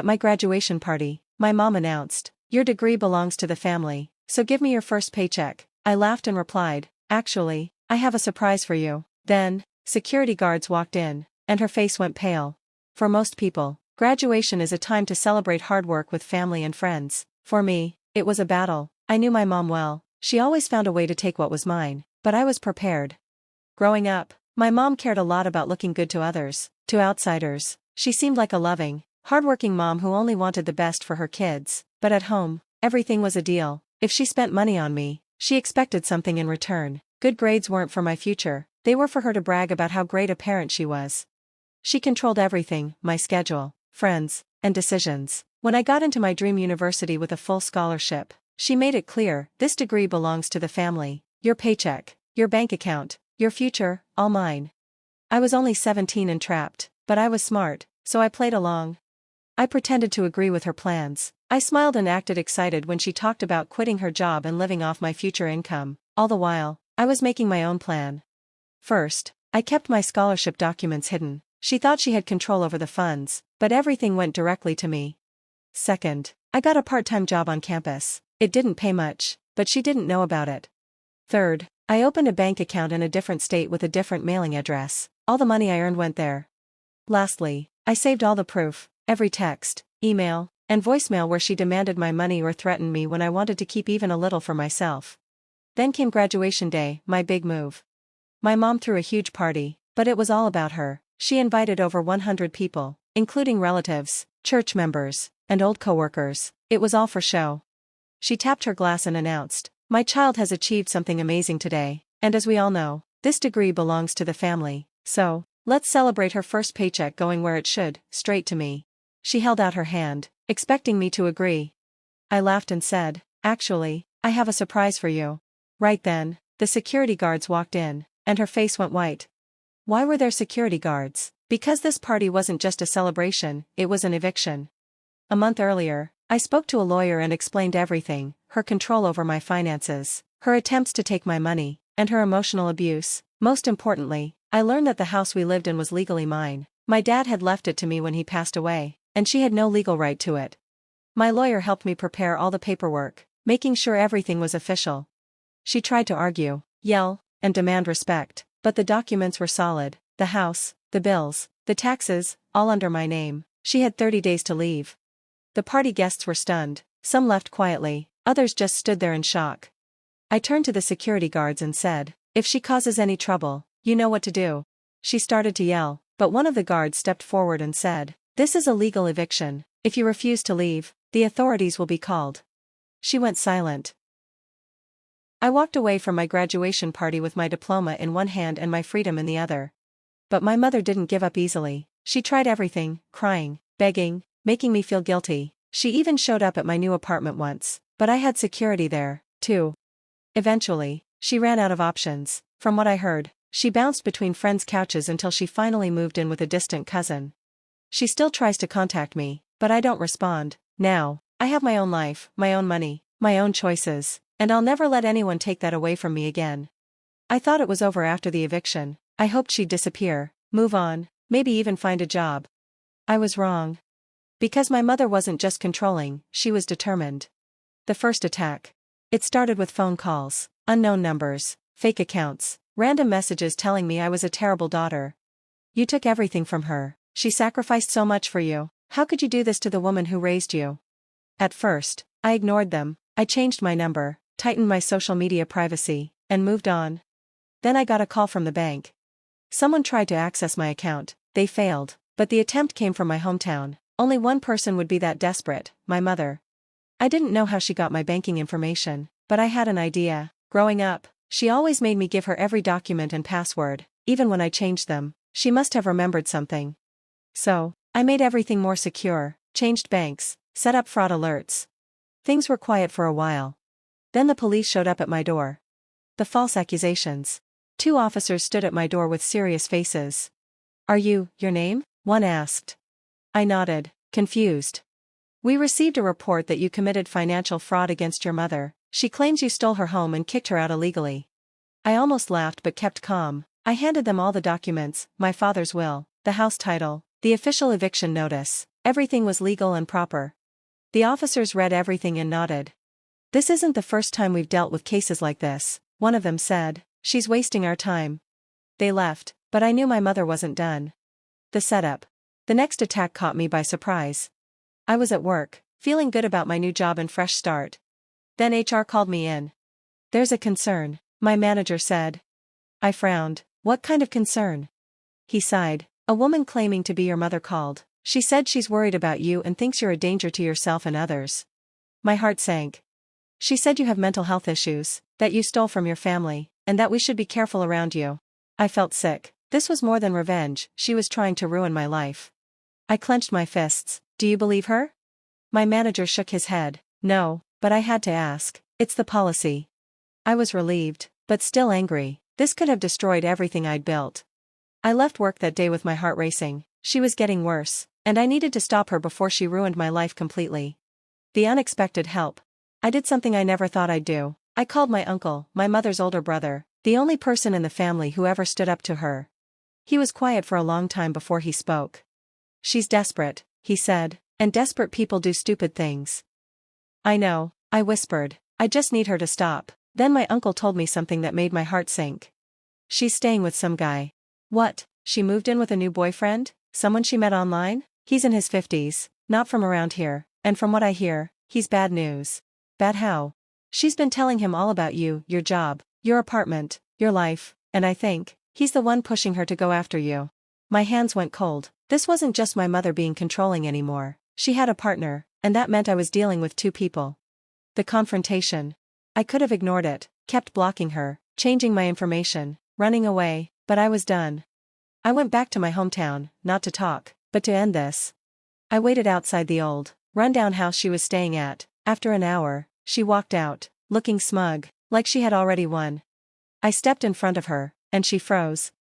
At my graduation party, my mom announced, "Your degree belongs to the family, so give me your first paycheck." I laughed and replied, "Actually, I have a surprise for you." Then, security guards walked in, and her face went pale. For most people, graduation is a time to celebrate hard work with family and friends. For me, it was a battle. I knew my mom well. She always found a way to take what was mine, but I was prepared. Growing up, my mom cared a lot about looking good to others. To outsiders, she seemed like a loving, hardworking mom who only wanted the best for her kids. But at home, everything was a deal. If she spent money on me, she expected something in return. Good grades weren't for my future, they were for her to brag about how great a parent she was. She controlled everything, my schedule, friends, and decisions. When I got into my dream university with a full scholarship, she made it clear, "This degree belongs to the family. Your paycheck, your bank account, your future, all mine." I was only 17 and trapped, but I was smart, so I played along. I pretended to agree with her plans. I smiled and acted excited when she talked about quitting her job and living off my future income. All the while, I was making my own plan. First, I kept my scholarship documents hidden. She thought she had control over the funds, but everything went directly to me. Second, I got a part-time job on campus. It didn't pay much, but she didn't know about it. Third, I opened a bank account in a different state with a different mailing address. All the money I earned went there. Lastly, I saved all the proof, every text, email, and voicemail where she demanded my money or threatened me when I wanted to keep even a little for myself. Then came graduation day, my big move. My mom threw a huge party, but it was all about her. She invited over 100 people, including relatives, church members, and old coworkers. It was all for show. She tapped her glass and announced, "My child has achieved something amazing today, and as we all know, this degree belongs to the family, so, let's celebrate her first paycheck going where it should, straight to me." She held out her hand, expecting me to agree. I laughed and said, "Actually, I have a surprise for you." Right then, the security guards walked in, and her face went white. Why were there security guards? Because this party wasn't just a celebration, it was an eviction. A month earlier, I spoke to a lawyer and explained everything: her control over my finances, her attempts to take my money, and her emotional abuse. Most importantly, I learned that the house we lived in was legally mine. My dad had left it to me when he passed away, and she had no legal right to it. My lawyer helped me prepare all the paperwork, making sure everything was official. She tried to argue, yell, and demand respect, but the documents were solid: the house, the bills, the taxes, all under my name. She had 30 days to leave. The party guests were stunned. Some left quietly, others just stood there in shock. I turned to the security guards and said, "If she causes any trouble, you know what to do." She started to yell, but one of the guards stepped forward and said, "This is a legal eviction. If you refuse to leave, the authorities will be called." She went silent. I walked away from my graduation party with my diploma in one hand and my freedom in the other. But my mother didn't give up easily. She tried everything, crying, begging, making me feel guilty. She even showed up at my new apartment once, but I had security there, too. Eventually, she ran out of options. From what I heard, she bounced between friends' couches until she finally moved in with a distant cousin. She still tries to contact me, but I don't respond. Now, I have my own life, my own money, my own choices, and I'll never let anyone take that away from me again. I thought it was over after the eviction. I hoped she'd disappear, move on, maybe even find a job. I was wrong. Because my mother wasn't just controlling, she was determined. The first attack. It started with phone calls, unknown numbers, fake accounts, random messages telling me I was a terrible daughter. "You took everything from her. She sacrificed so much for you. How could you do this to the woman who raised you?" At first, I ignored them. I changed my number, tightened my social media privacy, and moved on. Then I got a call from the bank. Someone tried to access my account. They failed, but the attempt came from my hometown. Only one person would be that desperate: my mother. I didn't know how she got my banking information, but I had an idea. Growing up, she always made me give her every document and password, even when I changed them. She must have remembered something. So, I made everything more secure, changed banks, set up fraud alerts. Things were quiet for a while. Then the police showed up at my door. The false accusations. 2 officers stood at my door with serious faces. "Are you, your name?" one asked. I nodded, confused. "We received a report that you committed financial fraud against your mother. She claims you stole her home and kicked her out illegally." I almost laughed but kept calm. I handed them all the documents: my father's will, the house title, the official eviction notice, Everything was legal and proper. The officers read everything and nodded. "This isn't the first time we've dealt with cases like this," one of them said. "She's wasting our time." They left, but I knew my mother wasn't done. The setup. The next attack caught me by surprise. I was at work, feeling good about my new job and fresh start. Then HR called me in. "There's a concern," my manager said. I frowned. "What kind of concern?" He sighed. "A woman claiming to be your mother called. She said she's worried about you and thinks you're a danger to yourself and others." My heart sank. "She said you have mental health issues, that you stole from your family, and that we should be careful around you." I felt sick. This was more than revenge, she was trying to ruin my life. I clenched my fists. "Do you believe her?" My manager shook his head. "No, but I had to ask. It's the policy." I was relieved, but still angry. This could have destroyed everything I'd built. I left work that day with my heart racing. She was getting worse, and I needed to stop her before she ruined my life completely. The unexpected help. I did something I never thought I'd do. I called my uncle, my mother's older brother, the only person in the family who ever stood up to her. He was quiet for a long time before he spoke. "She's desperate," he said, "and desperate people do stupid things." "I know," I whispered. "I just need her to stop." Then my uncle told me something that made my heart sink. "She's staying with some guy." "What? She moved in with a new boyfriend? Someone she met online?" "He's in his 50s, not from around here, and from what I hear, he's bad news." "Bad how?" "She's been telling him all about you, your job, your apartment, your life, and I think he's the one pushing her to go after you." My hands went cold. This wasn't just my mother being controlling anymore. She had a partner, and that meant I was dealing with two people. The confrontation. I could have ignored it, kept blocking her, changing my information, running away, but I was done. I went back to my hometown, not to talk, but to end this. I waited outside the old, rundown house she was staying at. After an hour, she walked out, looking smug, like she had already won. I stepped in front of her, and she froze.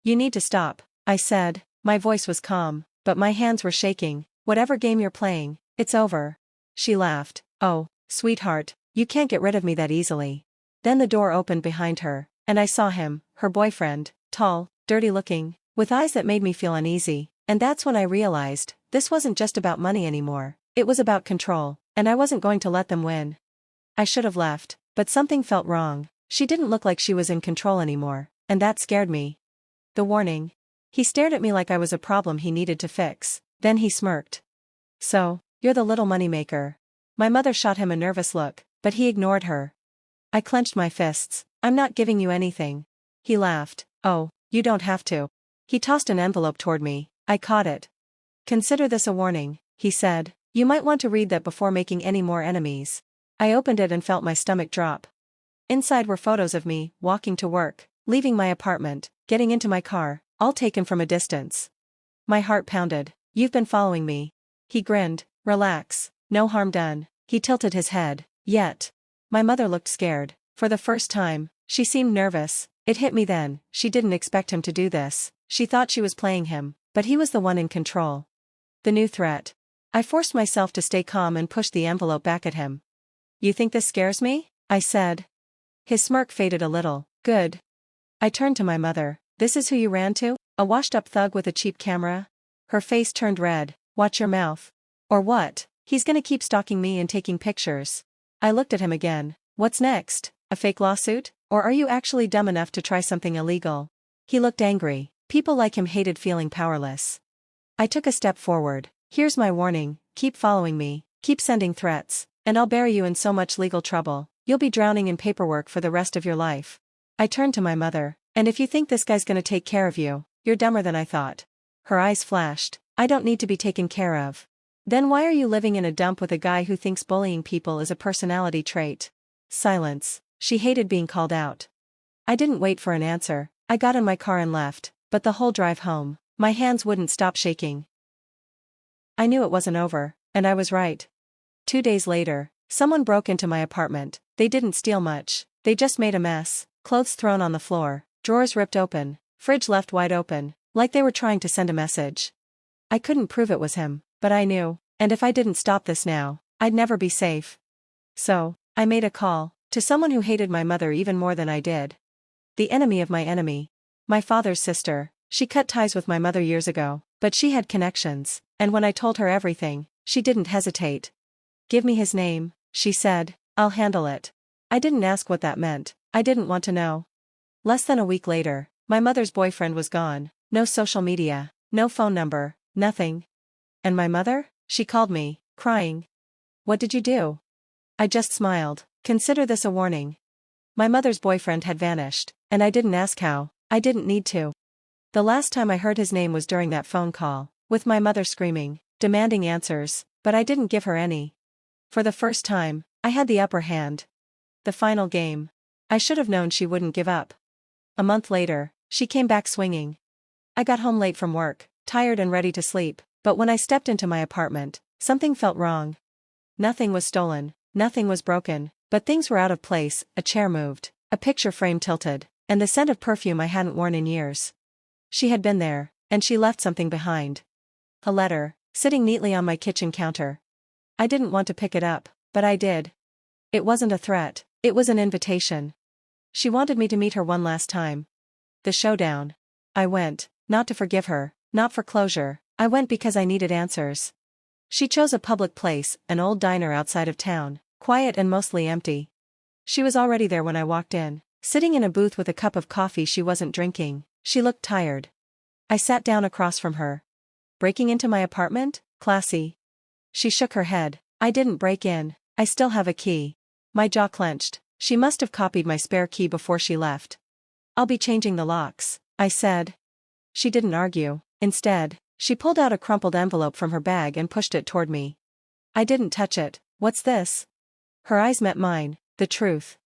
"You need to stop," I said. My voice was calm, but my hands were shaking. "Whatever game you're playing, it's over." She laughed. "Oh, sweetheart, you can't get rid of me that easily." Then the door opened behind her, and I saw him, her boyfriend, tall, dirty-looking, with eyes that made me feel uneasy, and that's when I realized, this wasn't just about money anymore, it was about control, and I wasn't going to let them win. I should have left, but something felt wrong. She didn't look like she was in control anymore, and that scared me. The warning. He stared at me like I was a problem he needed to fix, then he smirked. "So, you're the little moneymaker." My mother shot him a nervous look, but he ignored her. I clenched my fists. "I'm not giving you anything." He laughed. "Oh, you don't have to." He tossed an envelope toward me. I caught it. "Consider this a warning," he said. "You might want to read that before making any more enemies." I opened it and felt my stomach drop. Inside were photos of me, walking to work, leaving my apartment, getting into my car, all taken from a distance. My heart pounded. "You've been following me." He grinned. "Relax, no harm done." He tilted his head. "Yet." My mother looked scared. For the first time, she seemed nervous. It hit me then, she didn't expect him to do this. She thought she was playing him, but he was the one in control. The new threat. I forced myself to stay calm and pushed the envelope back at him. "You think this scares me?" I said. His smirk faded a little. "Good." I turned to my mother. "This is who you ran to? A washed-up thug with a cheap camera?" Her face turned red. "Watch your mouth." "Or what? He's gonna keep stalking me and taking pictures." I looked at him again. "What's next? A fake lawsuit? Or are you actually dumb enough to try something illegal?" He looked angry. People like him hated feeling powerless. I took a step forward. "Here's my warning, keep following me, keep sending threats, and I'll bury you in so much legal trouble, you'll be drowning in paperwork for the rest of your life." I turned to my mother. "And if you think this guy's gonna take care of you, you're dumber than I thought." Her eyes flashed. "I don't need to be taken care of." "Then why are you living in a dump with a guy who thinks bullying people is a personality trait?" Silence. She hated being called out. I didn't wait for an answer. I got in my car and left, but the whole drive home, my hands wouldn't stop shaking. I knew it wasn't over, and I was right. 2 days later, someone broke into my apartment. They didn't steal much, they just made a mess, clothes thrown on the floor, drawers ripped open, fridge left wide open, like they were trying to send a message. I couldn't prove it was him, but I knew, and if I didn't stop this now, I'd never be safe. So, I made a call, to someone who hated my mother even more than I did. The enemy of my enemy. My father's sister. She cut ties with my mother years ago, But she had connections, and when I told her everything, she didn't hesitate. "Give me his name," she said. "I'll handle it." I didn't ask what that meant. I didn't want to know. Less than a week later, my mother's boyfriend was gone. No social media, no phone number, nothing. And my mother? She called me, crying. "What did you do?" I just smiled. Consider this a warning. My mother's boyfriend had vanished, and I didn't ask how. I didn't need to. The last time I heard his name was during that phone call, with my mother screaming, demanding answers, but I didn't give her any. For the first time, I had the upper hand. The final game. I should have known she wouldn't give up. A month later, she came back swinging. I got home late from work, tired and ready to sleep, but when I stepped into my apartment, something felt wrong. Nothing was stolen, nothing was broken, but things were out of place. A chair moved, a picture frame tilted, and the scent of perfume I hadn't worn in years. She had been there, and she left something behind. A letter, sitting neatly on my kitchen counter. I didn't want to pick it up, but I did. It wasn't a threat, it was an invitation. She wanted me to meet her one last time. The showdown. I went, not to forgive her, not for closure, I went because I needed answers. She chose a public place, an old diner outside of town, quiet and mostly empty. She was already there when I walked in, sitting in a booth with a cup of coffee she wasn't drinking. She looked tired. I sat down across from her. "Breaking into my apartment? Classy." She shook her head. "I didn't break in, I still have a key." My jaw clenched. She must have copied my spare key before she left. "I'll be changing the locks," I said. She didn't argue. Instead, she pulled out a crumpled envelope from her bag and pushed it toward me. I didn't touch it. "What's this?" Her eyes met mine. The truth.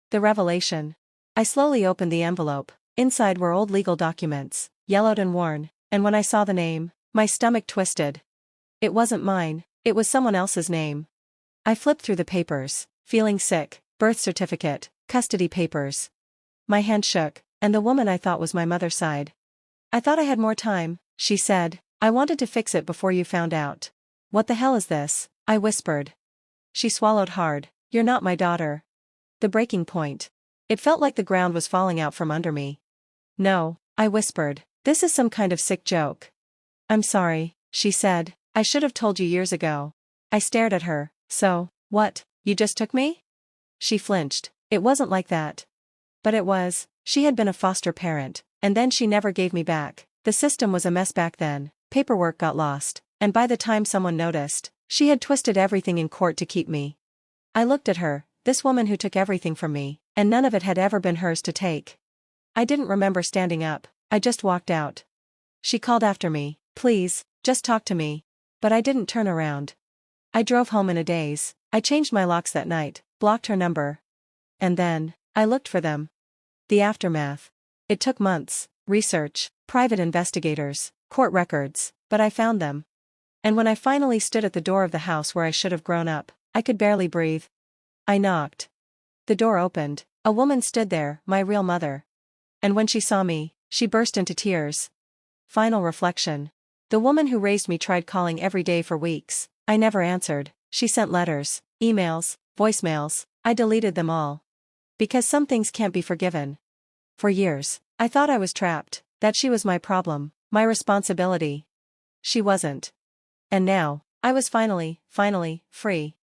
The revelation. I slowly opened the envelope. Inside were old legal documents, yellowed and worn, and when I saw the name, my stomach twisted. It wasn't mine, it was someone else's name. I flipped through the papers, feeling sick. Birth certificate, custody papers. My hand shook, and the woman I thought was my mother sighed. "I thought I had more time," she said. "I wanted to fix it before you found out." "What the hell is this?" I whispered. She swallowed hard. "You're not my daughter." The breaking point. It felt like the ground was falling out from under me. "No," I whispered. "This is some kind of sick joke." "I'm sorry," she said. "I should have told you years ago." I stared at her. "So, what, you just took me?" She flinched. "It wasn't like that." But it was. She had been a foster parent, and then she never gave me back. The system was a mess back then, paperwork got lost, and by the time someone noticed, she had twisted everything in court to keep me. I looked at her, this woman who took everything from me, and none of it had ever been hers to take. I didn't remember standing up, I just walked out. She called after me, "Please, just talk to me." But I didn't turn around. I drove home in a daze. I changed my locks that night, blocked her number. And then, I looked for them. The aftermath. It took months, research, private investigators, court records, but I found them. And when I finally stood at the door of the house where I should have grown up, I could barely breathe. I knocked. The door opened. A woman stood there, my real mother. And when she saw me, she burst into tears. Final reflection. The woman who raised me tried calling every day for weeks. I never answered. She sent letters, emails, voicemails. I deleted them all. Because some things can't be forgiven. For years, I thought I was trapped, that she was my problem, my responsibility. She wasn't. And now, I was finally, free.